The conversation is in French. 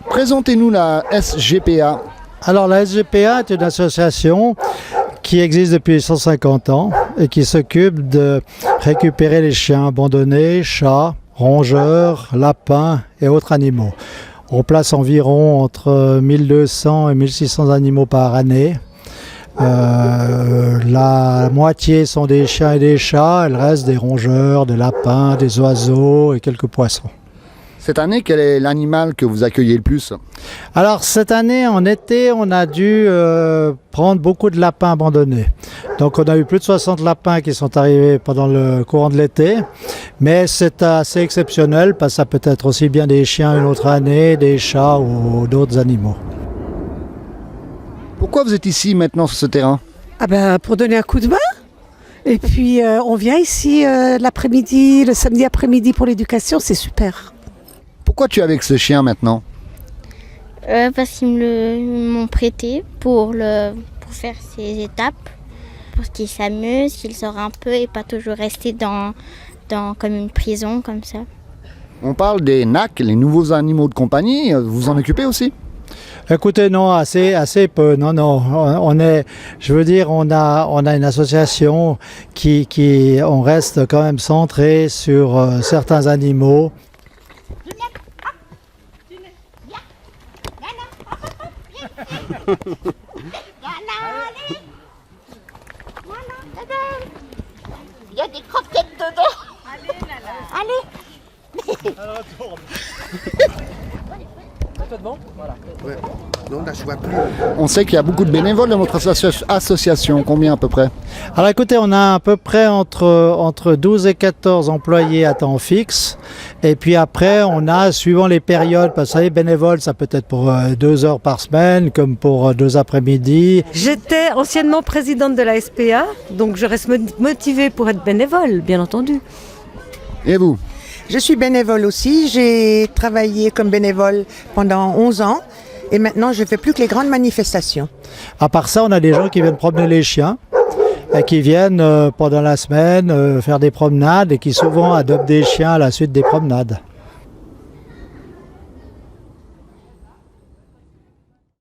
Présentez-nous la SGPA. Alors la SGPA est une association qui existe depuis 150 ans et qui s'occupe de récupérer les chiens abandonnés, chats, rongeurs, lapins et autres animaux. On place environ entre 1200 et 1600 animaux par année. La moitié sont des chiens et des chats, le reste des rongeurs, des lapins, des oiseaux et quelques poissons. Cette année, quel est l'animal que vous accueillez le plus? Alors cette année, en été, on a dû prendre beaucoup de lapins abandonnés. Donc on a eu plus de 60 lapins qui sont arrivés pendant le courant de l'été. Mais c'est assez exceptionnel parce que ça peut être aussi bien des chiens une autre année, des chats ou d'autres animaux. Pourquoi vous êtes ici maintenant sur ce terrain? Pour donner un coup de main. Et puis on vient ici l'après-midi, le samedi après-midi pour l'éducation, c'est super. Pourquoi tu es avec ce chien maintenant? Parce qu'ils m'ont prêté pour faire ces étapes, pour qu'il s'amuse, qu'il sort un peu et pas toujours rester comme une prison comme ça. On parle des NAC, les nouveaux animaux de compagnie, vous en occupez aussi? Écoutez, non, assez peu. Non, on est, je veux dire, on a une association on reste quand même centré sur certains animaux. Il y a des croquettes dedans. Allez. Ouais. Non, là, je vois plus. On sait qu'il y a beaucoup de bénévoles dans votre association. Combien à peu près? Alors écoutez, on a à peu près entre 12 et 14 employés à temps fixe. Et puis après, on a, suivant les périodes, parce que vous savez, bénévoles, ça peut être pour 2 heures par semaine, comme pour 2 après-midi. J'étais anciennement présidente de la SPA, donc je reste motivée pour être bénévole, bien entendu. Et vous? Je suis bénévole aussi. J'ai travaillé comme bénévole pendant 11 ans et maintenant je ne fais plus que les grandes manifestations. À part ça, on a des gens qui viennent promener les chiens et qui viennent pendant la semaine faire des promenades et qui souvent adoptent des chiens à la suite des promenades.